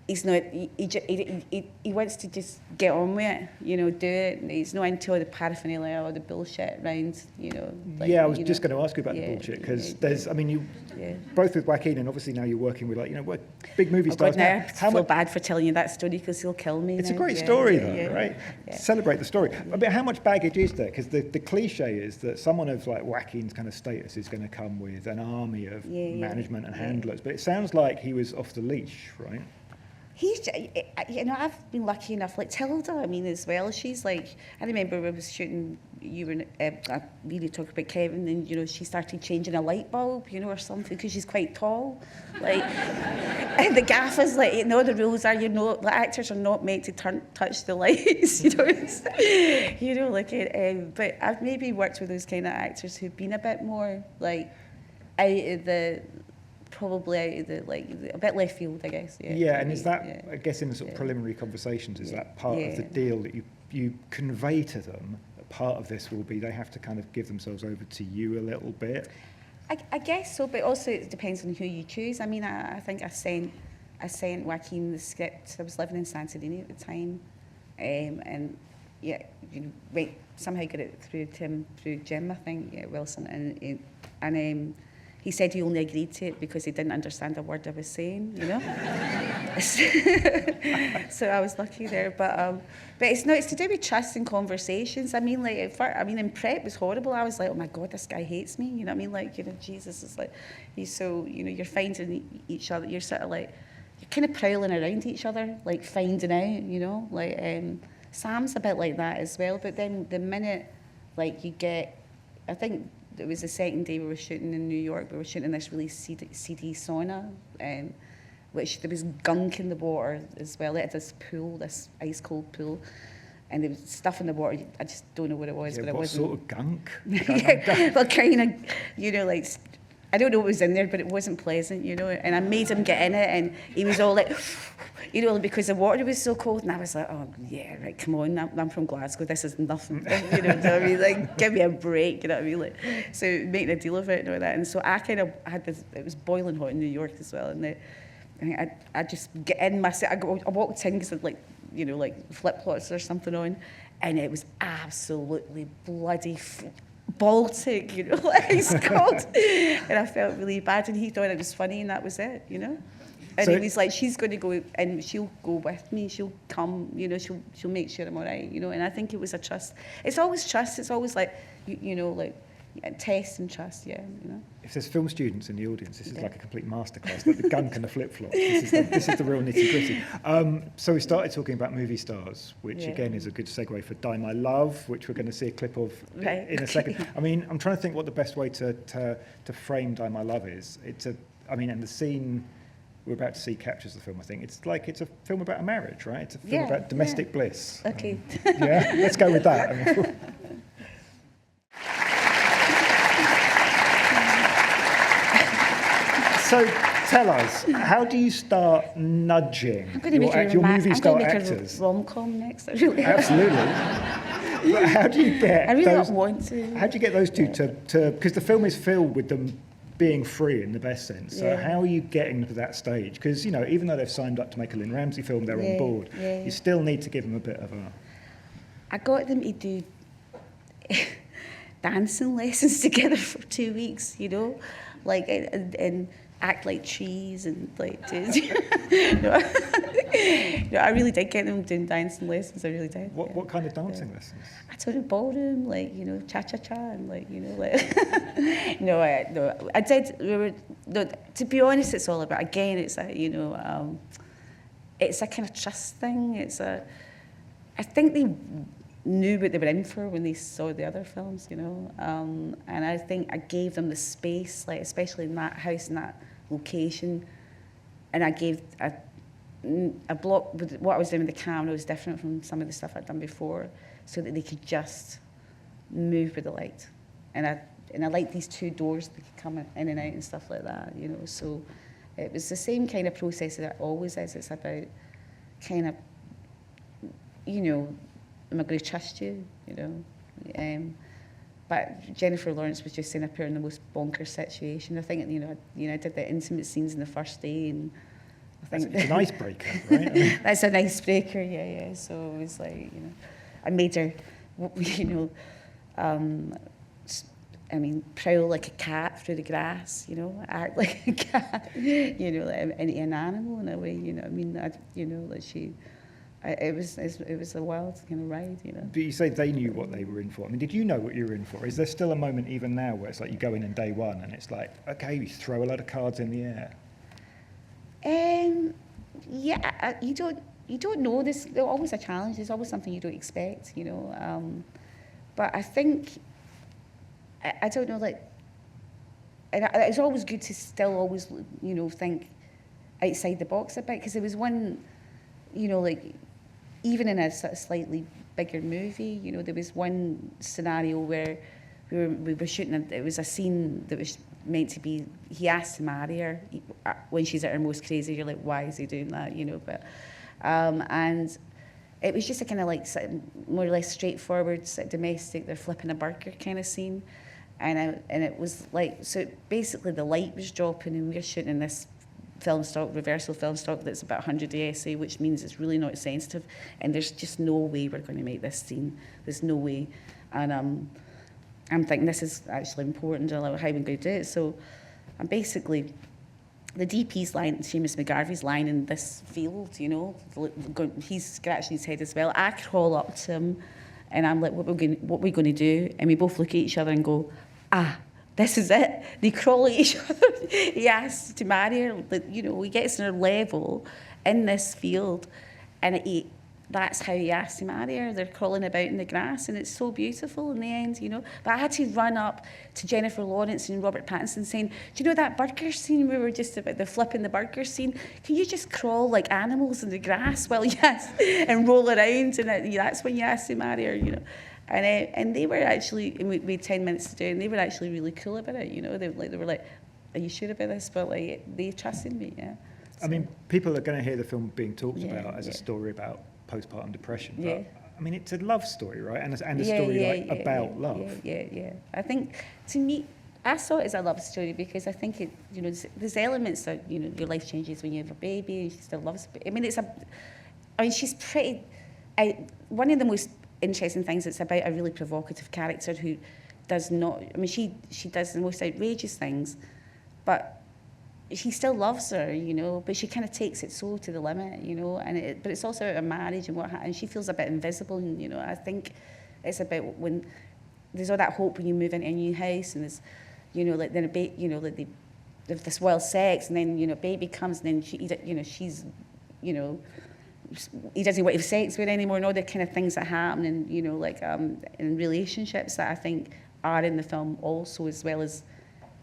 he's not, he wants to just get on with it, you know, do it. He's not into all the paraphernalia or the bullshit around, you know. Like, yeah, I was just going to ask you about the bullshit, because there's, I mean, you both with Joaquin, and obviously now you're working with, like, you know, big movie stars. Now I feel bad for telling you that story, because he'll kill me. It's a great story, though, right? Yeah. Celebrate the story. I mean, how much baggage is there? Because the cliche is that someone of like Joaquin's kind of status is going to come with an army of management and handlers, but it sounds like he was off the leash, right? He's, you know, I've been lucky enough, like Tilda, I mean, as well. She's like, I remember when I was shooting, you were, really talking about Kevin, and, you know, she started changing a light bulb, you know, or something, because she's quite tall. Like, and the gaffer's like, you know, the rules are, you know, the actors are not meant to touch the lights, you know. You know, like, but I've maybe worked with those kind of actors who've been a bit more, like, out of the, probably out of the, like, a bit left field, I guess. Yeah, and is that, I guess in the sort of preliminary conversations, is that part of the deal that you convey to them, that part of this will be they have to kind of give themselves over to you a little bit? I guess so, but also it depends on who you choose. I mean, I think I sent Joaquin the script. I was living in Santorini at the time, and yeah, you know, somehow got it through Jim, I think, Wilson, and he said he only agreed to it because he didn't understand a word I was saying, you know. So I was lucky there, but it's to do with trust and conversations. I mean, like, in prep it was horrible. I was like, oh my God, this guy hates me. You know what I mean? Like, you know, Jesus is like, he's so, you know, you're finding each other. You're sort of like, you're kind of prowling around each other, like finding out, you know. Like, Sam's a bit like that as well. But then the minute, like, you get, I think. It was the second day we were shooting in New York. We were shooting this really seedy sauna, which there was gunk in the water as well. It had this pool, this ice cold pool, and there was stuff in the water. I just don't know what it was, but it wasn't. What sort of gunk? Yeah, well, kind of, you know, like, I don't know what was in there, but it wasn't pleasant, you know. And I made him get in it, and he was all like, you know, because the water was so cold, and I was like, oh yeah, right, come on, I'm from Glasgow, this is nothing, you know what I mean? Like, give me a break, you know what I mean? Like, so making a deal of it and all that, and so I kind of had this. It was boiling hot in New York as well, and I just get in myself. I walked in because I'd, like, you know, like flip-flops or something on, and it was absolutely bloody Baltic, you know, ice cold, and I felt really bad, and he thought it was funny, and that was it, you know. And he was like, she's going to go, and she'll go with me. She'll come, you know. She'll make sure I'm all right, you know. And I think it was a trust. It's always trust. It's always like, you know, like, test and trust. Yeah, you know. If there's film students in the audience, this is like a complete masterclass. Like the gunk and the flip flop. This is the real nitty gritty. So we started talking about movie stars, which again is a good segue for Die My Love, which we're going to see a clip of in a second. I mean, I'm trying to think what the best way to frame Die My Love is. And the scene we're about to see captures the film, I think. It's a film about a marriage, right? It's a film about domestic bliss. Okay. Yeah, let's go with that. So tell us, how do you start nudging your movie star actors? I'm going to make a rom-com next. Really. Absolutely. But how do you get I really don't want to. How do you get those two to because the film is filled with them being free in the best sense. So how are you getting them to that stage? Because, you know, even though they've signed up to make a Lynne Ramsay film, they're on board. You still need to give them a bit of a... I got them to do dancing lessons together for 2 weeks, you know, like, and act like trees and like, no, I really did get them doing dancing lessons. I really did. What kind of dancing lessons? I told them ballroom, like, you know, cha-cha-cha, and like, you know, like, no, I did. To be honest, it's all about, again, it's a, you know, it's a kind of trust thing. I think they knew what they were in for when they saw the other films, you know, and I think I gave them the space, like, especially in that house, in that location, and I gave a block. What I was doing with the camera was different from some of the stuff I'd done before, so that they could just move with the light, and I liked these two doors that could come in and out and stuff like that, you know. So it was the same kind of process that it always is. It's about kind of, you know, am I going to trust you, you know? But Jennifer Lawrence was just saying I put her in the most bonkers situation. I think, you know, I did the intimate scenes in the first day, and I think it's an icebreaker, right? That's an icebreaker, yeah. So it was like, you know, I made her, you know, prowl like a cat through the grass, you know, act like a cat, you know, like an animal in a way, you know. I mean, you know, like it was a wild kind of ride, you know. But you say they knew what they were in for. I mean, did you know what you were in for? Is there still a moment even now where it's like you go in on day one and it's like, okay, you throw a lot of cards in the air? yeah, you don't know. There's always a challenge. There's always something you don't expect, you know. But I think, I don't know, like, and it's always good to still always, you know, think outside the box a bit, because there was one, you know, like, even in a sort of slightly bigger movie, you know, there was one scenario where we were shooting, it was a scene that was meant to be, he asked to marry her when she's at her most crazy. You're like, why is he doing that, you know? But and it was just a kind of like sort of more or less straightforward sort of domestic, they're flipping a burger kind of scene, and it was like, so basically the light was dropping and we were shooting in this film stock, reversal film stock that's about 100 ASA, which means it's really not sensitive, and there's just no way we're going to make this scene. There's no way. And I'm thinking this is actually important, how we're going to do it. So I'm basically, the DP's line, Seamus McGarvey's line in this field, you know, he's scratching his head as well. I crawl up to him and I'm like, what are we going to do? And we both look at each other and go, this is it. They crawl at each other. He asks to marry her. You know, he gets on her level in this field, and that's how he asks to marry her. They're crawling about in the grass, and it's so beautiful in the end, you know. But I had to run up to Jennifer Lawrence and Robert Pattinson saying, do you know that burger scene we were just about, the flipping the burger scene? Can you just crawl like animals in the grass? Well, yes, and roll around, and that's when you ask to marry her, you know. And they were actually, and we had 10 minutes to do it, and they were actually really cool about it, you know. They were like, are you sure about this? But like, they trusted me, yeah. So, I mean, people are going to hear the film being talked about as a story about postpartum depression, but I mean, it's a love story, right? And a story about love. Yeah. I think, to me, I saw it as a love story because I think it, you know, there's elements that, you know, your life changes when you have a baby and she still loves it. I mean, she's pretty, one of the most interesting things, it's about a really provocative character who does not, I mean, she does the most outrageous things, but he still loves her, you know, but she kind of takes it so to the limit, you know, but it's also about a marriage and she feels a bit invisible, and, you know, I think it's about when there's all that hope when you move into a new house, and there's, you know, like then you know, like they have this wild sex, and then, you know, baby comes, and then she's, you know, he doesn't want to have sex with her anymore, and all the kind of things that happen, and, you know, like in relationships that I think are in the film also, as well as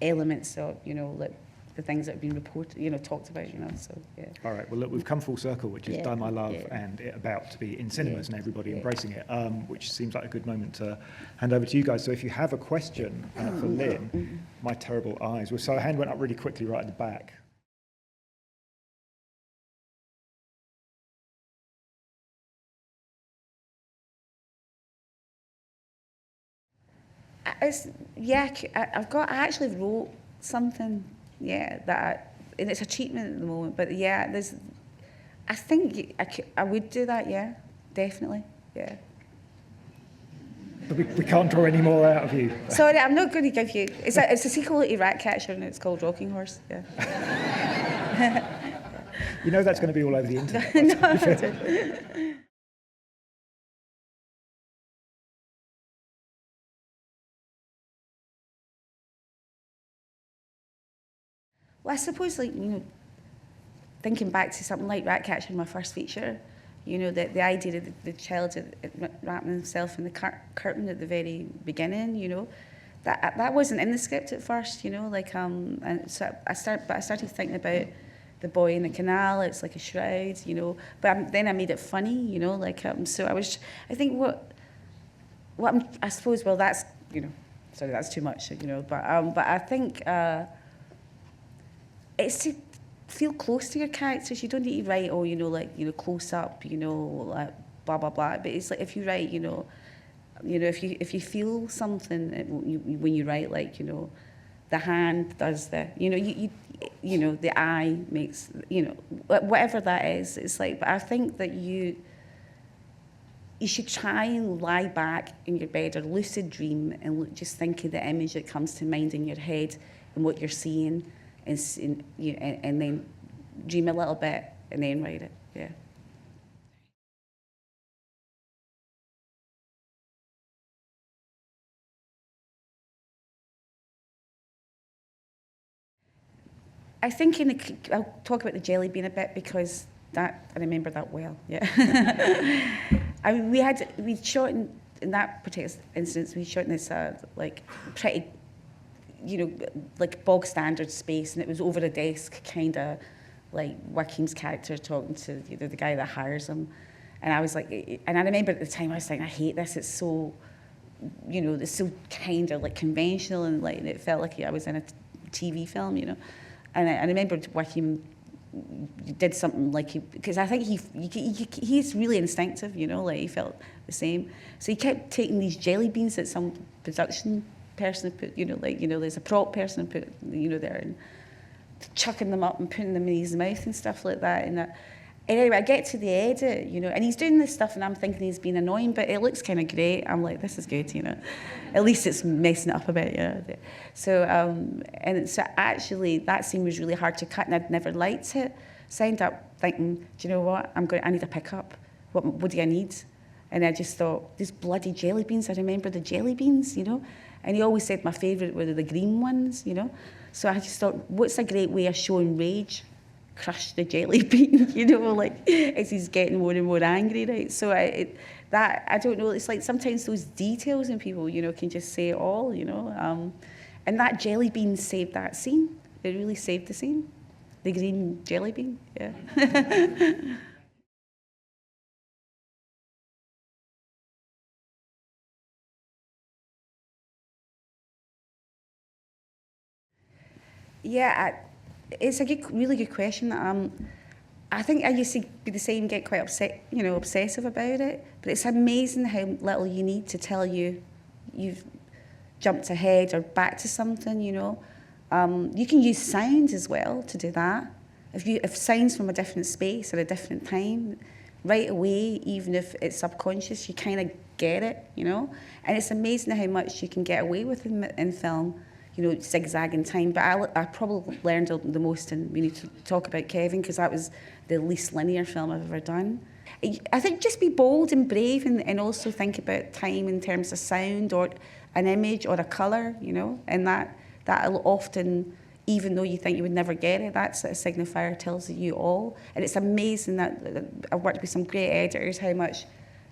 elements of, you know, like the things that have been reported, you know, talked about, you know, so, yeah. All right, well, look, we've come full circle, which is Done My Love and it about to be in cinemas and everybody embracing it, which seems like a good moment to hand over to you guys. So if you have a question for Lynne, my terrible eyes. So a hand went up really quickly right at the back. I actually wrote something, and it's a treatment at the moment, but I think I would do that, definitely, But we can't draw any more out of you. Sorry, I'm not going to give you, it's a sequel to Ratcatcher, and it's called Rocking Horse, You know that's going to be all over the internet. No, well, I suppose, like, you know, thinking back to something like Ratcatcher, my first feature, you know, the idea of the child wrapping himself in the curtain at the very beginning, you know, that wasn't in the script at first, you know, like, and so I started thinking about the boy in the canal. It's like a shroud, you know, but then I made it funny, you know, like, so I think I suppose, well, that's, you know, sorry, that's too much, you know, but I think, it's to feel close to your characters. You don't need to write, you know, like, you know, close up, you know, like blah blah blah. But it's like if you write, you know, if you feel something when you write, like, you know, the hand does the, you know, you know, the eye makes, you know, whatever that is. It's like, but I think that you should try and lie back in your bed or lucid dream and just think of the image that comes to mind in your head and what you're seeing. And then dream a little bit and then write it, I think I'll talk about the jelly bean a bit, because That I remember that well. Yeah. I mean, we shot in that particular instance. We shot in this like pretty, you know, like bog standard space, and it was over a desk, kind of like Joaquin's character talking to, you know, the guy that hires him. And I was like, and I remember at the time I was like, I hate this. It's so, you know, it's so kind of like conventional, and like it felt like I was in a TV film, you know. And I remember Joaquin did something like because I think he's really instinctive, you know, like he felt the same. So he kept taking these jelly beans that some production person put, you know, like, you know, there's a prop person put, you know, there, and chucking them up and putting them in his mouth and stuff like that. And anyway, I get to the edit, you know, and he's doing this stuff, and I'm thinking he's being annoying, but it looks kind of great. I'm like, this is good, you know. At least it's messing it up a bit, you know. So, and so actually, that scene was really hard to cut, and I'd never liked it. So I ended up thinking, do you know what? I need a pickup. What do I need? And I just thought, these bloody jelly beans. I remember the jelly beans, you know. And he always said my favourite were the green ones, you know. So I just thought, what's a great way of showing rage? Crush the jelly bean, you know, like as he's getting more and more angry, right? So I don't know, it's like sometimes those details in people, you know, can just say it all, you know. And that jelly bean saved that scene. It really saved the scene. The green jelly bean, yeah. Yeah, it's a really good question. I think I used to be the same, get quite upset, you know, obsessive about it. But it's amazing how little you need to tell you you've jumped ahead or back to something, you know. You can use sound as well to do that. If sound's from a different space at a different time, right away, even if it's subconscious, you kind of get it, you know. And it's amazing how much you can get away with in film, you know, zigzagging time. But I probably learned the most, and we need to talk about Kevin, because that was the least linear film I've ever done. I think just be bold and brave, and also think about time in terms of sound or an image or a colour, you know, and that'll often, even though you think you would never get it, that's a signifier, tells you all. And it's amazing that I've worked with some great editors, how much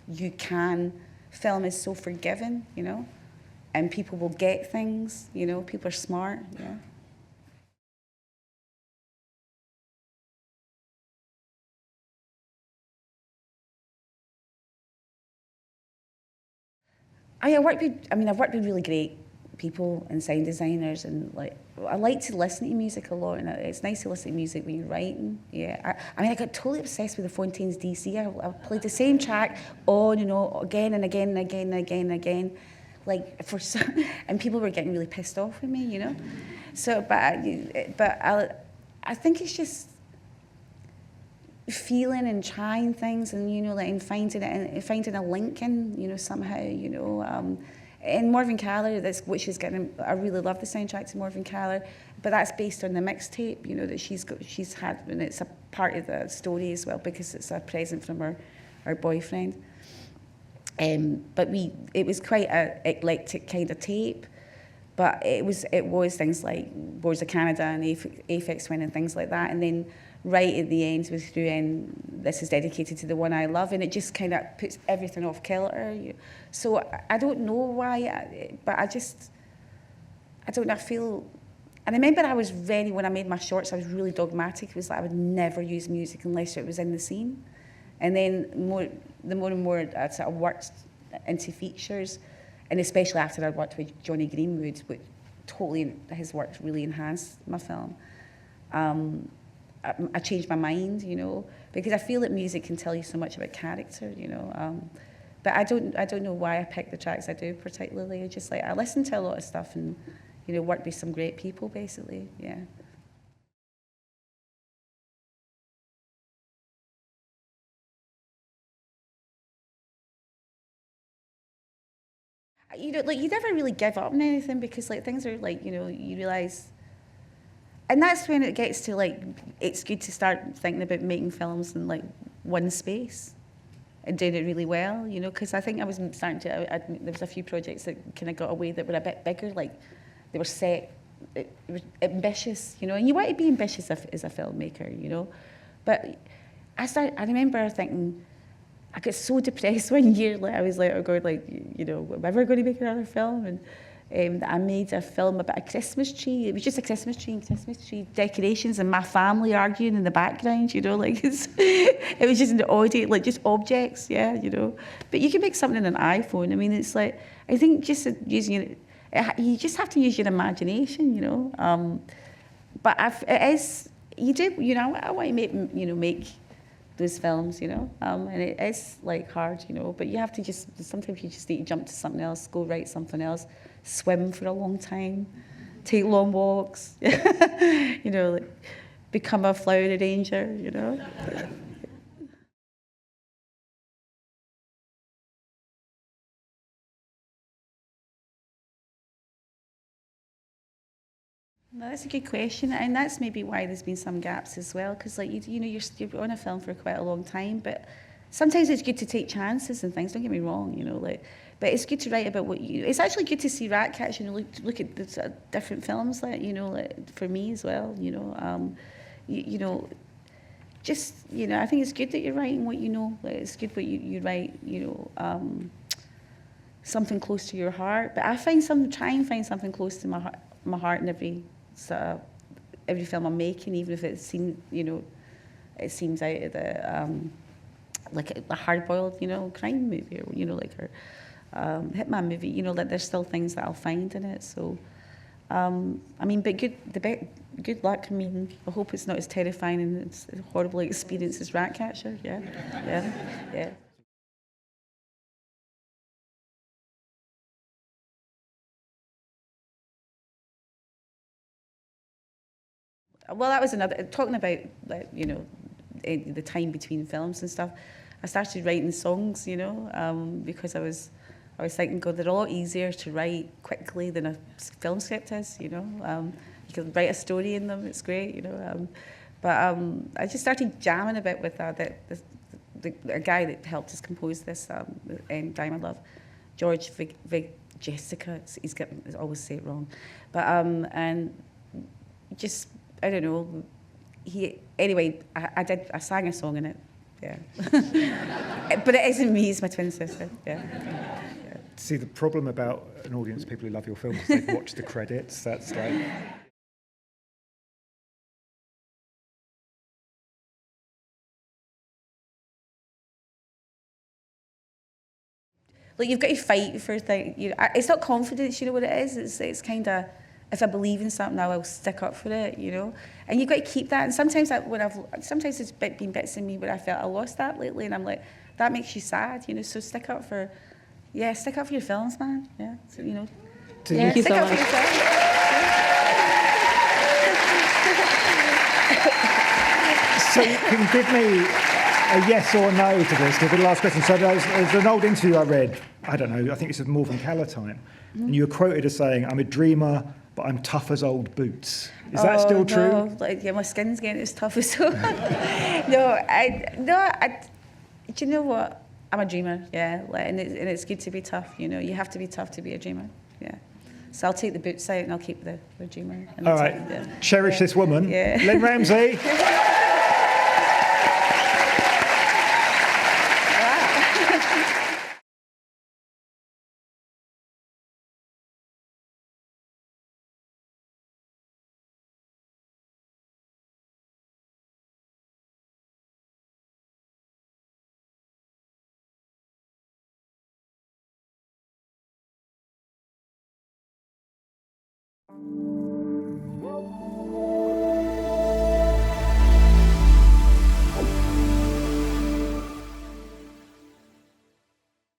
you can. Film is so forgiving, you know, and people will get things, you know, people are smart, yeah. I've worked with really great people and sound designers, and like I like to listen to music a lot, and it's nice to listen to music when you're writing. Yeah, I got totally obsessed with the Fontaines DC. I played the same track on and on again and again and again and again and again, like and people were getting really pissed off with me, you know. So, but I think it's just feeling and trying things, and you know, like, and finding a link in, you know, somehow, you know. In Morvern Callar, which is getting, I really love the soundtrack to Morvern Callar, but that's based on the mixtape, you know, that she's had, and it's a part of the story as well, because it's a present from her boyfriend. But it was quite a eclectic kind of tape, but it was things like Boards of Canada and Aphex Twin and things like that, and then right at the end we threw in This is dedicated to the one I love, and it just kind of puts everything off kilter. So I don't know why, but I don't know, I feel. And I remember when I made my shorts, I was really dogmatic. It was like I would never use music unless it was in the scene. And then the more and more I sort of worked into features, and especially after I'd worked with Johnny Greenwood, which totally, his work really enhanced my film. I changed my mind, you know, because I feel that music can tell you so much about character, you know. But I don't know why I pick the tracks I do particularly. It's just like I listen to a lot of stuff and, you know, work with some great people, basically. Yeah. You know, like you never really give up on anything, because like things are like, you know, you realise. And that's when it gets to like, it's good to start thinking about making films in like one space and doing it really well, you know, because I think I was starting to, there was a few projects that kind of got away that were a bit bigger, like they were set, it was ambitious, you know, and you want to be ambitious as a filmmaker, you know, but I remember thinking, I got so depressed one year, like I was like, oh God, like, you know, am I ever going to make another film? And I made a film about a Christmas tree. It was just a Christmas tree decorations, and my family arguing in the background, you know, like it was just an audio, like just objects, yeah, you know. But you can make something on an iPhone. I mean, it's like, I think just using it, you just have to use your imagination, you know. But it is, you do, you know, I want to make those films, you know, and it is like hard, you know, but you have to sometimes you just need to jump to something else, go write something else, swim for a long time, take long walks, you know, like become a flower arranger, you know. No, that's a good question, and that's maybe why there's been some gaps as well. Because, like you know, you're on a film for quite a long time, but sometimes it's good to take chances and things. Don't get me wrong, you know, like, but it's good to write about what you. It's actually good to see Ratcatcher and look at the sort of different films, like, you know, like, for me as well, you know, you know, just, you know, I think it's good that you're writing what you know. Like, it's good what you write, you know, something close to your heart. But I try and find something close to my heart in every film I'm making, even if it seems, you know, it seems out of the like a hard-boiled, you know, crime movie, or, you know, like a hitman movie, you know, like there's still things that I'll find in it. So, I mean, but good luck. I mean, I hope it's not as terrifying and it's a horrible experience as Ratcatcher. Yeah, yeah, yeah. Well, that was another, talking about, like, you know, the time between films and stuff. I started writing songs, you know, because I was thinking, God, they're a lot easier to write quickly than a film script is, you know. You can write a story in them, it's great, you know. But I just started jamming a bit with a guy that helped us compose this, Time I Love, George Jessica. I always say it wrong. But, and just, I don't know. Anyway, I sang a song in it, yeah. But it isn't me, it's my twin sister, yeah. See, the problem about an audience, people who love your films, they've watched the credits. That's like... Like, you've got to fight for things. You know, it's not confidence, you know what it is? It's kind of, if I believe in something, I will stick up for it, you know? And you've got to keep that. And sometimes sometimes it's been bits in me where I felt I lost that lately, and I'm like, that makes you sad, you know? So stick up for your films, man. Yeah, so, you know. Thank you so much. So you can give me a yes or no to this, because the last question. So there's an old interview I read, I don't know, I think it's of Morvern Callar time, and you were quoted as saying, I'm a dreamer, but I'm tough as old boots. Is that still true? No, like, yeah, my skin's getting as tough as so. Do you know what? I'm a dreamer, yeah, like, and it's good to be tough, you know. You have to be tough to be a dreamer, yeah. So I'll take the boots out and I'll keep the dreamer. All right, cherish this woman. Yeah. Lynne Ramsay.